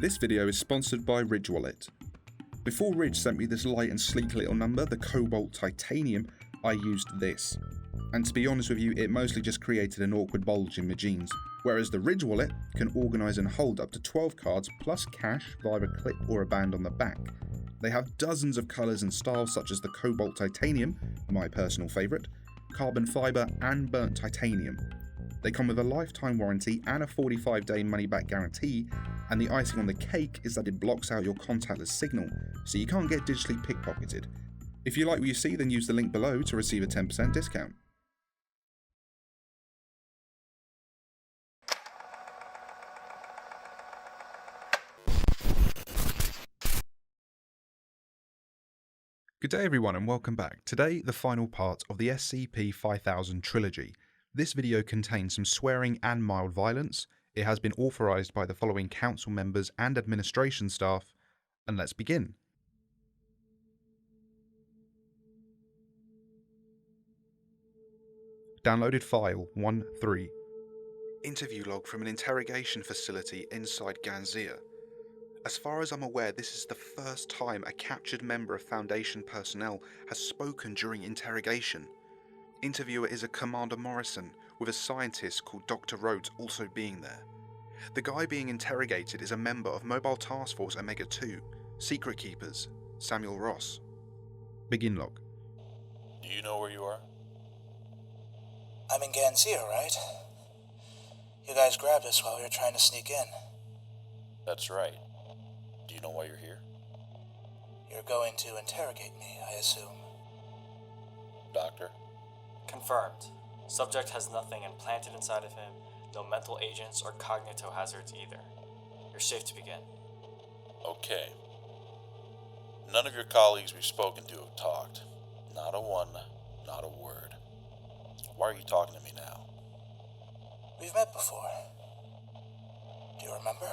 This video is sponsored by Ridge Wallet. Before Ridge sent me this light and sleek little number, the Cobalt Titanium, I used this. And to be honest with you, it mostly just created an awkward bulge in my jeans. Whereas the Ridge Wallet can organise and hold up to 12 cards plus cash via a clip or a band on the back. They have dozens of colours and styles such as the Cobalt Titanium, my personal favourite, carbon fibre and burnt titanium. They come with a lifetime warranty and a 45-day money-back guarantee, and the icing on the cake is that it blocks out your contactless signal, so you can't get digitally pickpocketed. If you like what you see, then use the link below to receive a 10% discount. Good day everyone and welcome back. Today, the final part of the SCP-5000 trilogy. This video contains some swearing and mild violence. It has been authorised by the following council members and administration staff, and let's begin. Downloaded file 1.3. Interview log from an interrogation facility inside Ganzia. As far as I'm aware, this is the first time a captured member of Foundation personnel has spoken during interrogation. Interviewer is a Commander Morrison, with a scientist called Dr. Rhodes also being there. The guy being interrogated is a member of Mobile Task Force Omega-2, Secret Keepers, Samuel Ross. Begin log. Do you know where you are? I'm in Ganzia, right? You guys grabbed us while we were trying to sneak in. That's right. Do you know why you're here? You're going to interrogate me, I assume. Doctor? Confirmed. Subject has nothing implanted inside of him, no mental agents or cognitohazards either. You're safe to begin. Okay. None of your colleagues we've spoken to have talked. Not a one, not a word. Why are you talking to me now? We've met before. Do you remember?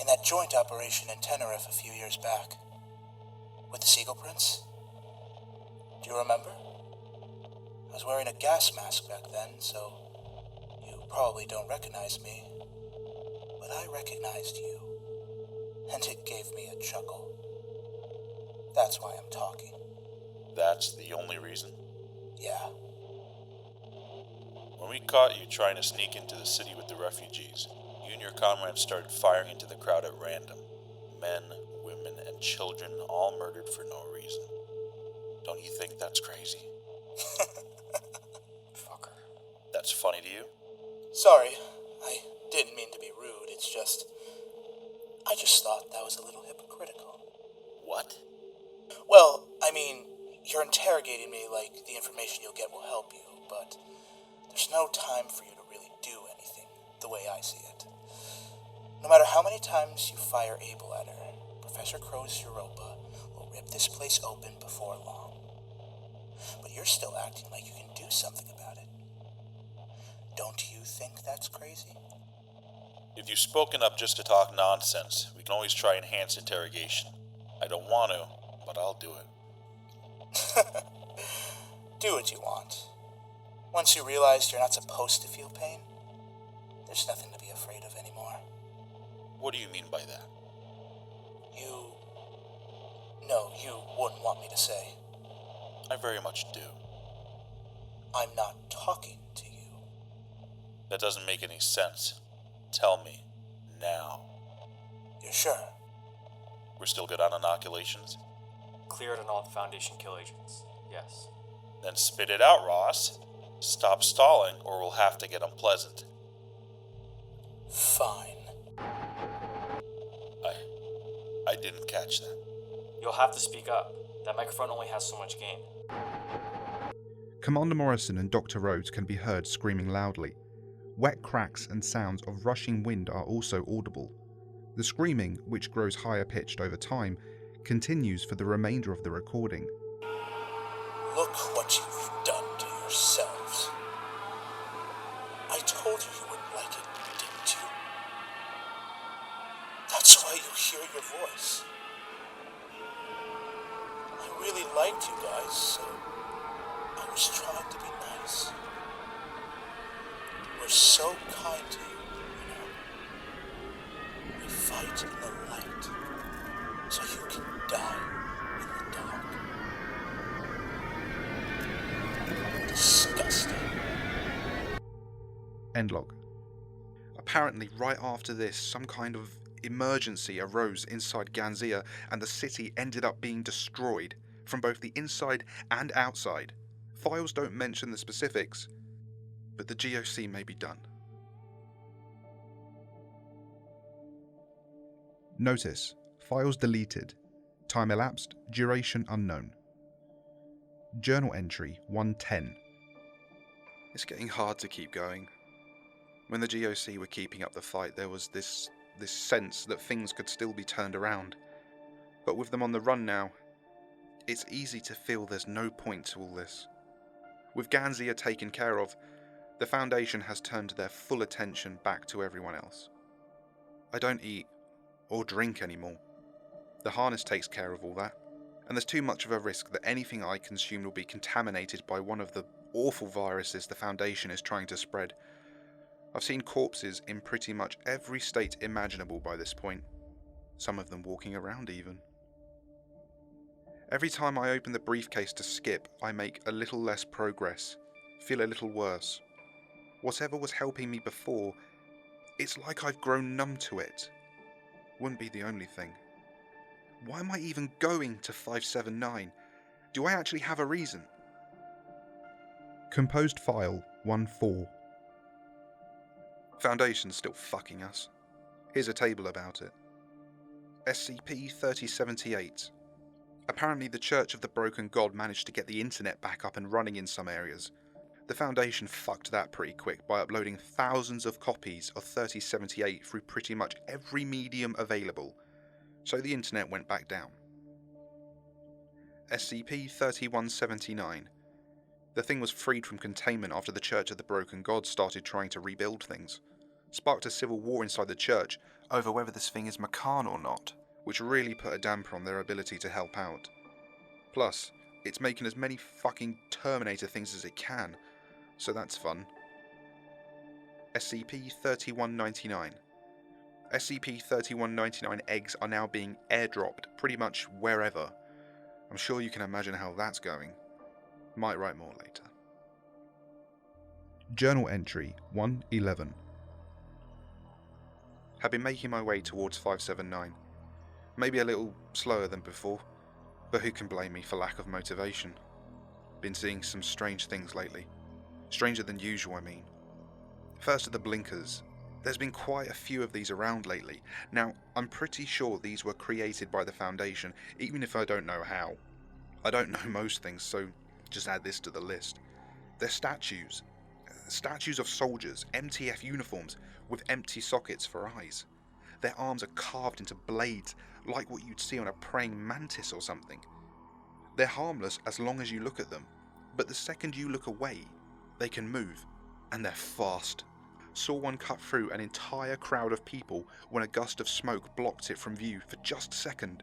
In that joint operation in Tenerife a few years back. With the Seagull Prince? Do you remember? I was wearing a gas mask back then, so you probably don't recognize me. But I recognized you. And it gave me a chuckle. That's why I'm talking. That's the only reason? Yeah. When we caught you trying to sneak into the city with the refugees, you and your comrades started firing into the crowd at random. Men, women, and children all murdered for no reason. Don't you think that's crazy? Fucker. That's funny to you? Sorry, I didn't mean to be rude, it's just... I just thought that was a little hypocritical. What? Well, I mean, you're interrogating me like the information you'll get will help you, but there's no time for you to really do anything, the way I see it. No matter how many times you fire Abel at her, Professor Crow's Europa will rip this place open before long. But you're still acting like you can do something about it. Don't you think that's crazy? If you've spoken up just to talk nonsense, we can always try enhanced interrogation. I don't want to, but I'll do it. Do what you want. Once you realize you're not supposed to feel pain, there's nothing to be afraid of anymore. What do you mean by that? No, you wouldn't want me to say. I very much do. I'm not talking to you. That doesn't make any sense. Tell me, now. You're sure? We're still good on inoculations? Cleared on all the Foundation kill agents. Yes. Then spit it out, Ross. Stop stalling, or we'll have to get unpleasant. Fine. I didn't catch that. You'll have to speak up. That microphone only has so much gain. Commander Morrison and Dr. Rhodes can be heard screaming loudly. Wet cracks and sounds of rushing wind are also audible. The screaming, which grows higher pitched over time, continues for the remainder of the recording. Look what you've done to yourselves. I told you wouldn't like it, didn't you? That's why you hear your voice. I really liked you guys, so I was trying to be nice. We're so kind to you, you know. fight in the light, so you can die in the dark. Disgusting. End log. Apparently, right after this, some kind of emergency arose inside Ganzia, and the city ended up being destroyed from both the inside and outside. Files don't mention the specifics, but the GOC may be done. Notice: files deleted. Time elapsed, duration unknown. Journal entry 110. It's getting hard to keep going. When the GOC were keeping up the fight, there was this sense that things could still be turned around. But with them on the run now, it's easy to feel there's no point to all this. With Ganzia taken care of, the Foundation has turned their full attention back to everyone else. I don't eat or drink anymore. The harness takes care of all that, and there's too much of a risk that anything I consume will be contaminated by one of the awful viruses the Foundation is trying to spread. I've seen corpses in pretty much every state imaginable by this point, some of them walking around even. Every time I open the briefcase to skip, I make a little less progress, feel a little worse. Whatever was helping me before, it's like I've grown numb to it. Wouldn't be the only thing. Why am I even going to 579? Do I actually have a reason? Composed file 1-4. Foundation's still fucking us. Here's a table about it. SCP-3078. Apparently the Church of the Broken God managed to get the internet back up and running in some areas. The Foundation fucked that pretty quick by uploading thousands of copies of 3078 through pretty much every medium available, so the internet went back down. SCP-3179. The thing was freed from containment after the Church of the Broken God started trying to rebuild things. Sparked a civil war inside the church over whether this thing is Macan or not, which really put a damper on their ability to help out. Plus, it's making as many fucking Terminator things as it can, so that's fun. SCP-3199. SCP-3199 eggs are now being airdropped pretty much wherever. I'm sure you can imagine how that's going. Might write more later. Journal entry 111. Have been making my way towards 579. Maybe a little slower than before, but who can blame me for lack of motivation? Been seeing some strange things lately. Stranger than usual, I mean. First are the blinkers. There's been quite a few of these around lately. Now, I'm pretty sure these were created by the Foundation, even if I don't know how. I don't know most things, so just add this to the list. They're statues. Statues of soldiers, MTF uniforms, with empty sockets for eyes. Their arms are carved into blades, like what you'd see on a praying mantis or something. They're harmless as long as you look at them, but the second you look away, they can move, and they're fast. Saw one cut through an entire crowd of people when a gust of smoke blocked it from view for just a second.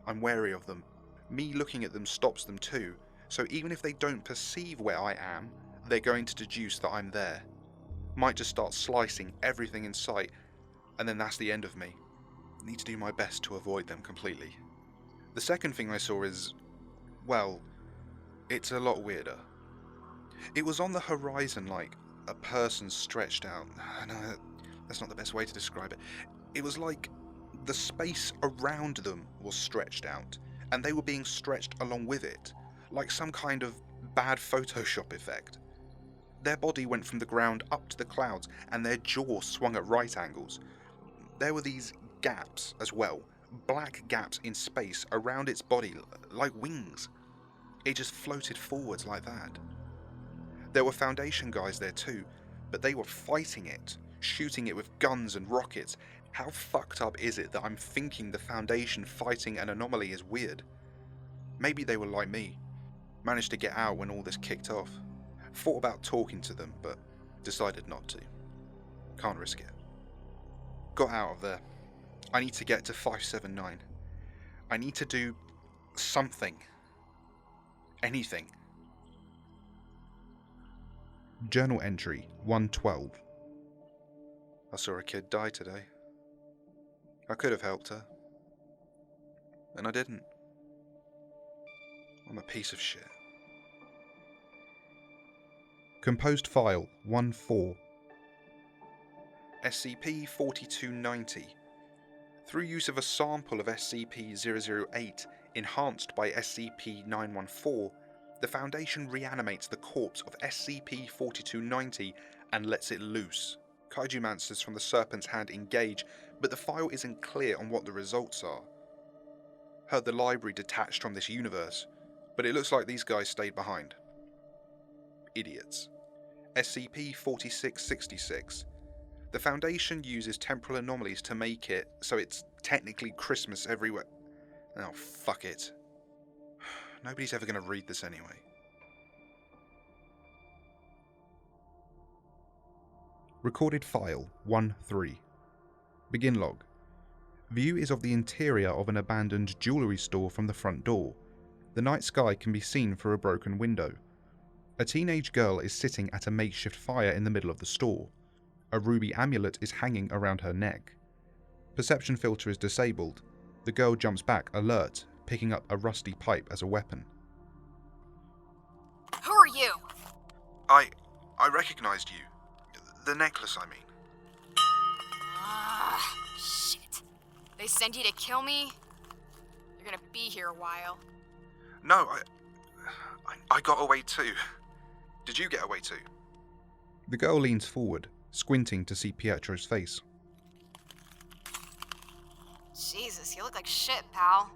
I'm wary of them. Me looking at them stops them too, so even if they don't perceive where I am, they're going to deduce that I'm there. Might just start slicing everything in sight, and then that's the end of me. Need to do my best to avoid them completely. The second thing I saw is, well, it's a lot weirder. It was on the horizon like a person stretched out. No, that's not the best way to describe it. It was like the space around them was stretched out, and they were being stretched along with it, like some kind of bad Photoshop effect. Their body went from the ground up to the clouds, and their jaw swung at right angles. There were these gaps as well, black gaps in space around its body, like wings. It just floated forwards like that. There were Foundation guys there too, but they were fighting it, shooting it with guns and rockets. How fucked up is it that I'm thinking the Foundation fighting an anomaly is weird? Maybe they were like me, managed to get out when all this kicked off. Thought about talking to them, but decided not to. Can't risk it. Got out of there. I need to get to 579. I need to do something. Anything. Journal entry 112. I saw a kid die today. I could have helped her. And I didn't. I'm a piece of shit. Composed File 1-4 SCP-5290. Through use of a sample of SCP-008 enhanced by SCP-914, the Foundation reanimates the corpse of SCP-4290 and lets it loose. Kaiju monsters from the Serpent's Hand engage, but the file isn't clear on what the results are. Heard the library detached from this universe, but it looks like these guys stayed behind. Idiots. SCP-4666. The Foundation uses temporal anomalies to make it so it's technically Christmas everywhere. Oh, fuck it. Nobody's ever going to read this anyway. Recorded File 1-3. Begin log. View is of the interior of an abandoned jewellery store from the front door. The night sky can be seen through a broken window. A teenage girl is sitting at a makeshift fire in the middle of the store. A ruby amulet is hanging around her neck. Perception filter is disabled. The girl jumps back, alert, picking up a rusty pipe as a weapon. Who are you? I recognized you. The necklace, I mean. Shit. They send you to kill me? You're gonna be here a while. No, I got away too. Did you get away too? The girl leans forward, squinting to see Pietro's face. Jesus, you look like shit, pal.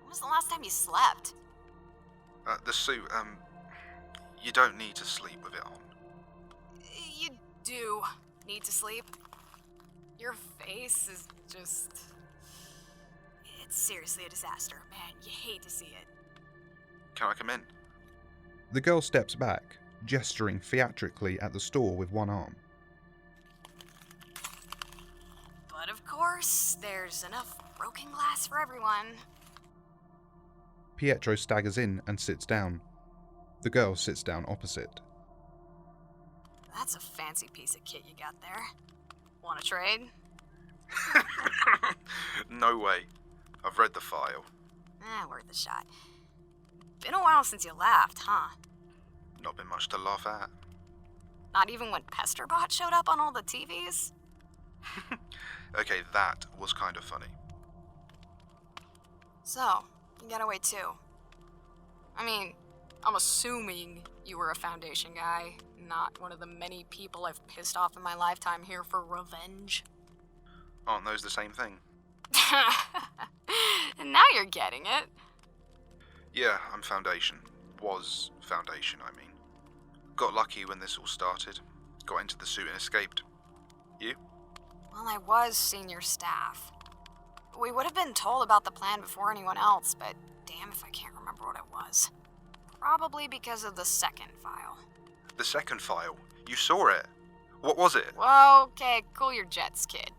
When was the last time you slept? The suit, you don't need to sleep with it on. You do need to sleep. Your face is just... It's seriously a disaster, man. You hate to see it. Can I come in? The girl steps back, gesturing theatrically at the store with one arm. But of course, there's enough broken glass for everyone. Pietro staggers in and sits down. The girl sits down opposite. That's a fancy piece of kit you got there. Want to trade? No way. I've read the file. Worth a shot. Been a while since you laughed, huh? Not been much to laugh at. Not even when Pesterbot showed up on all the TVs? Okay, that was kind of funny. So, you got away too. I mean, I'm assuming you were a Foundation guy, not one of the many people I've pissed off in my lifetime here for revenge. Aren't those the same thing? And now you're getting it. Yeah, I'm Foundation. Was Foundation, I mean. Got lucky when this all started. Got into the suit and escaped. You? Well, I was senior staff. We would have been told about the plan before anyone else, but damn if I can't remember what it was. Probably because of the second file. The second file? You saw it? What was it? Well, okay, cool your jets, kid.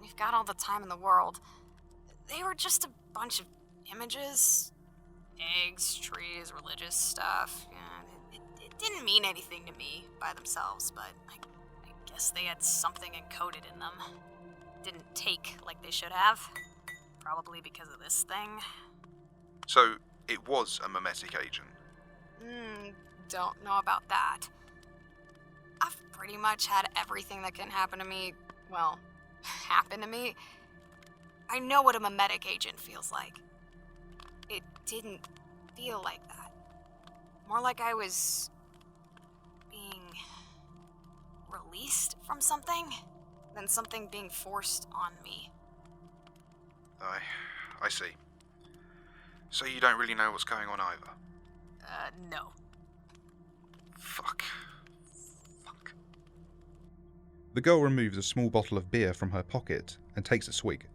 We've got all the time in the world. They were just a bunch of images. Eggs, trees, religious stuff. Yeah, it didn't mean anything to me by themselves, but I guess they had something encoded in them. Didn't take like they should have. Probably because of this thing. So, it was a mimetic agent? Don't know about that. I've pretty much had everything that can happen to me, well, happen to me. I know what a mimetic agent feels like. It didn't feel like that. More like I was being released from something than something being forced on me. I see. So you don't really know what's going on either? No. Fuck. The girl removes a small bottle of beer from her pocket and takes a swig.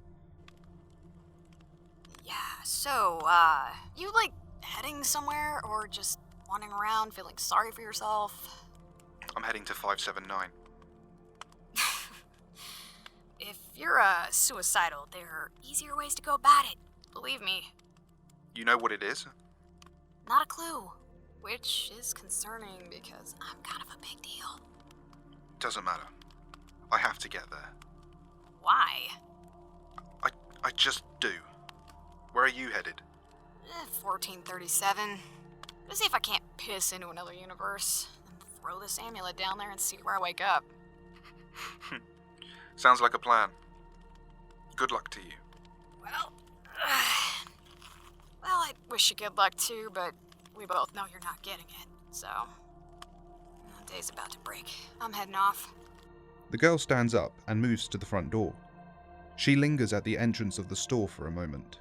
Yeah, so, you, heading somewhere or just wandering around feeling sorry for yourself? I'm heading to 579. If you're, suicidal, there are easier ways to go about it. Believe me. You know what it is? Not a clue. Which is concerning because I'm kind of a big deal. Doesn't matter. I have to get there. Why? Just do. Where are you headed? 1437. Let's see if I can't piss into another universe. And throw this amulet down there and see where I wake up. Sounds like a plan. Good luck to you. Well, I wish you good luck too, but we both know you're not getting it, so... The day's about to break. I'm heading off. The girl stands up and moves to the front door. She lingers at the entrance of the store for a moment.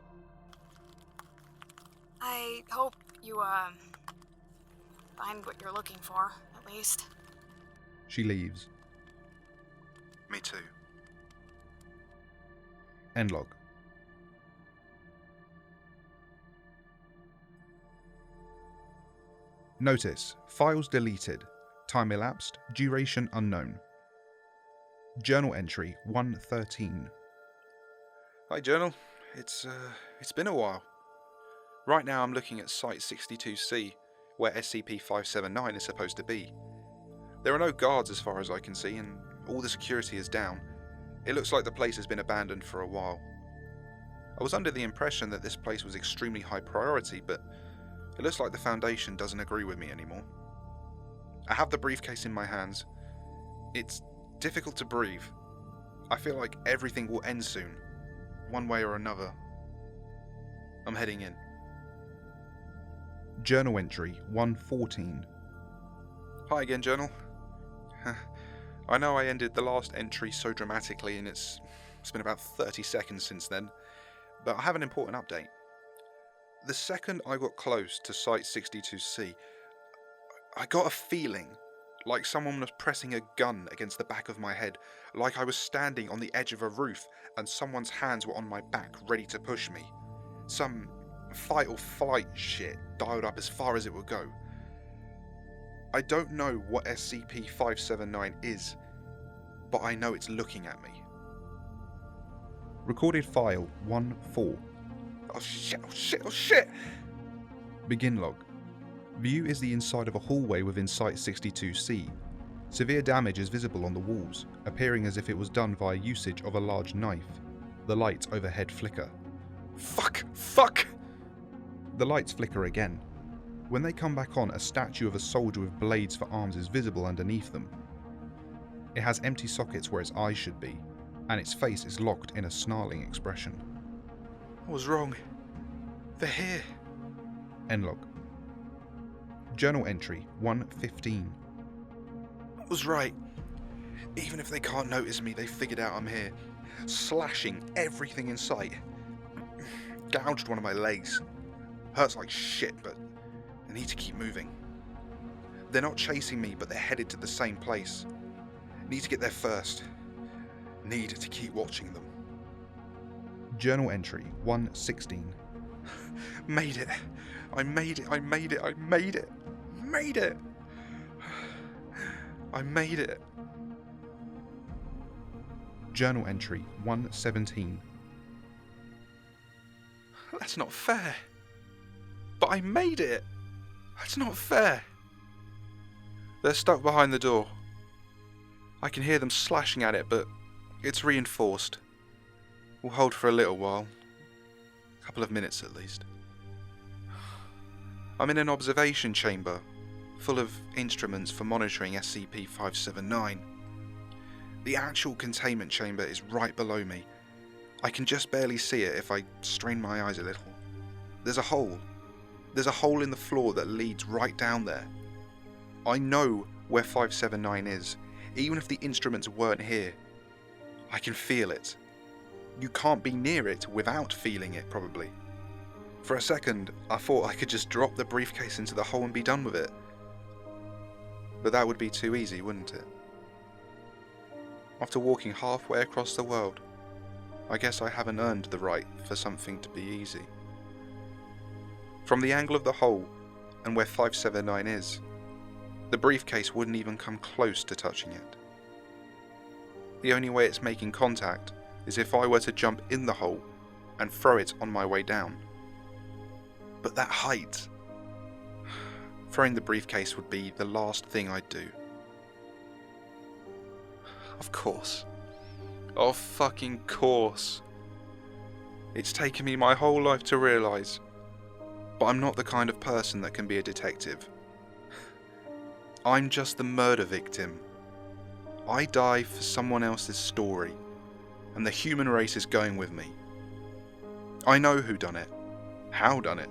I hope you, find what you're looking for, at least. She leaves. Me too. End log. Notice: files deleted. Time elapsed. Duration unknown. Journal entry 113. Hi, Journal. It's been a while. Right now I'm looking at Site 62C, where SCP-5000 is supposed to be. There are no guards as far as I can see, and all the security is down. It looks like the place has been abandoned for a while. I was under the impression that this place was extremely high priority, but it looks like the Foundation doesn't agree with me anymore. I have the briefcase in my hands. It's difficult to breathe. I feel like everything will end soon, one way or another. I'm heading in. Journal entry 114. Hi again, Journal. I know I ended the last entry so dramatically, and it's been about 30 seconds since then, but I have an important update. The second I got close to Site 62C, I got a feeling like someone was pressing a gun against the back of my head, like I was standing on the edge of a roof and someone's hands were on my back ready to push me. Some fight or flight shit dialed up as far as it would go. I don't know what SCP-579 is, but I know it's looking at me. Recorded file 1-4. Oh shit, oh shit, oh shit! Begin log. View is the inside of a hallway within Site 62C. Severe damage is visible on the walls, appearing as if it was done via usage of a large knife. The lights overhead flicker. Fuck! Fuck! The lights flicker again. When they come back on, a statue of a soldier with blades for arms is visible underneath them. It has empty sockets where its eyes should be, and its face is locked in a snarling expression. I was wrong. They're here. End log. Journal entry 115. I was right. Even if they can't notice me, they figured out I'm here. Slashing everything in sight. Gouged one of my legs. Hurts like shit, but I need to keep moving. They're not chasing me, but they're headed to the same place. Need to get there first. Need to keep watching them. Journal entry 116. Made it. I made it. I made it. I made it. Made it. I made it. Journal entry 117. That's not fair. But I made it. That's not fair. They're stuck behind the door. I can hear them slashing at it, but it's reinforced. We'll hold for a little while. A couple of minutes at least. I'm in an observation chamber, full of instruments for monitoring SCP-579. The actual containment chamber is right below me. I can just barely see it if I strain my eyes a little. There's a hole. There's a hole in the floor that leads right down there. I know where 579 is, even if the instruments weren't here. I can feel it. You can't be near it without feeling it, probably. For a second, I thought I could just drop the briefcase into the hole and be done with it. But that would be too easy, wouldn't it? After walking halfway across the world, I guess I haven't earned the right for something to be easy. From the angle of the hole, and where 579 is, the briefcase wouldn't even come close to touching it. The only way it's making contact is if I were to jump in the hole and throw it on my way down. But that height... Throwing the briefcase would be the last thing I'd do. Of course. Of fucking course. It's taken me my whole life to realise, but I'm not the kind of person that can be a detective. I'm just the murder victim. I die for someone else's story, and the human race is going with me. I know who done it, how done it,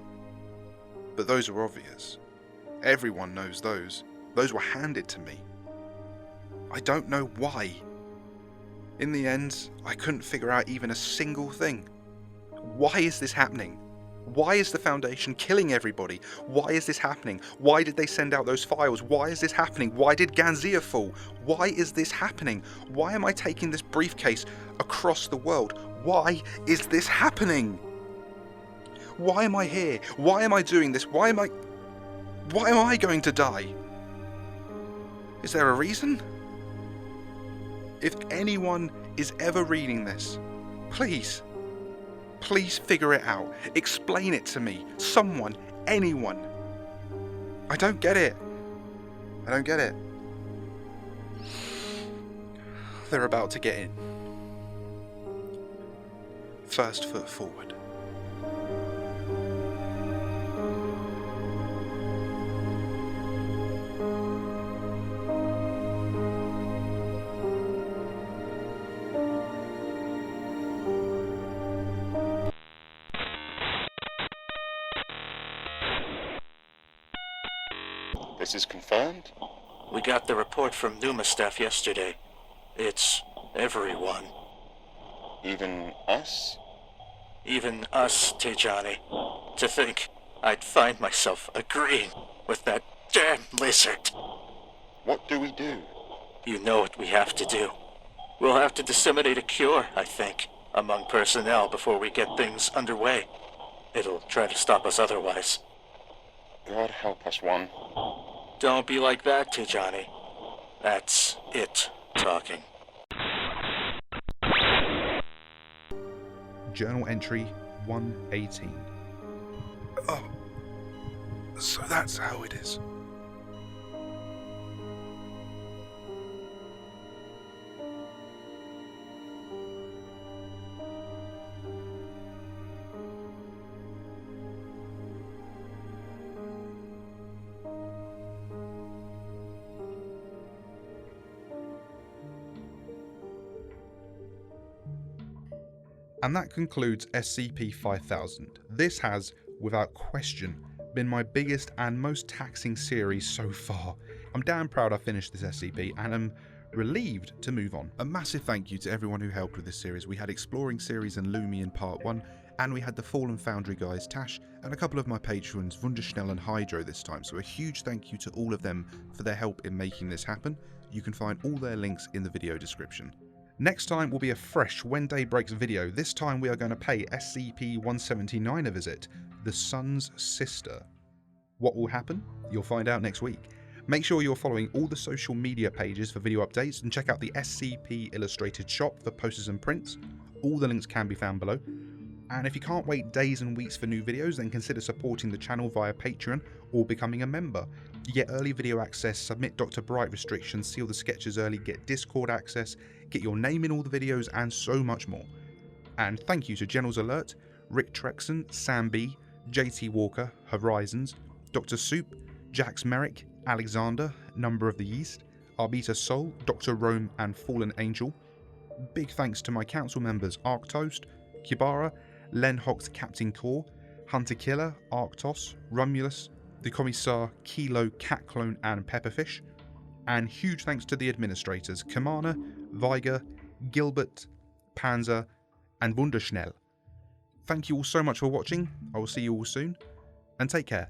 but those are obvious. Everyone knows those. Those were handed to me. I don't know why. In the end, I couldn't figure out even a single thing. Why is this happening? Why is the Foundation killing everybody? Why is this happening? Why did they send out those files? Why is this happening? Why did Ganzia fall? Why is this happening? Why am I taking this briefcase across the world? Why is this happening? Why am I here? Why am I doing this? Why am I going to die? Is there a reason? If anyone is ever reading this, please figure it out. Explain it to me. Someone, anyone. I don't get it. I don't get it. They're about to get in. First foot forward. This is confirmed? We got the report from Numa staff yesterday. It's everyone. Even us? Even us, Tanhony. To think I'd find myself agreeing with that damn lizard. What do we do? You know what we have to do. We'll have to disseminate a cure, I think, among personnel before we get things underway. It'll try to stop us otherwise. God help us, one. Don't be like that, Tanhony. That's it talking. Journal entry 118. Oh, so that's how it is. And that concludes SCP-5000. This has, without question, been my biggest and most taxing series so far. I'm damn proud I finished this SCP and am relieved to move on. A massive thank you to everyone who helped with this series. We had Exploring Series and Lumi in part 1, and we had the Fallen Foundry guys, Tash, and a couple of my patrons, Wunderschnell and Hydro this time, so a huge thank you to all of them for their help in making this happen. You can find all their links in the video description. Next time will be a fresh When Day Breaks video. This time we are going to pay SCP-179 a visit, the Sun's sister. What will happen? You'll find out next week. Make sure you're following all the social media pages for video updates and check out the SCP Illustrated shop for posters and prints. All the links can be found below. And if you can't wait days and weeks for new videos, then consider supporting the channel via Patreon or becoming a member. You get early video access, submit Dr. Bright restrictions, seal the sketches early, get Discord access, get your name in all the videos, and so much more. And thank you to Generals Alert, Rick Trexon, Sam B, JT Walker, Horizons, Dr. Soup, Jax Merrick, Alexander, Number of the East, Arbiter Soul, Dr. Rome, and Fallen Angel. Big thanks to my council members Arctoast, Kibara, Len Hox Captain Core, Hunter Killer, Arctos, Rumulus, the Commissar, Kilo, Cat Clone, and Pepperfish. And huge thanks to the administrators Kamana, Viger, Gilbert, Panzer, and Wunderschnell. Thank you all so much for watching. I will see you all soon, and take care.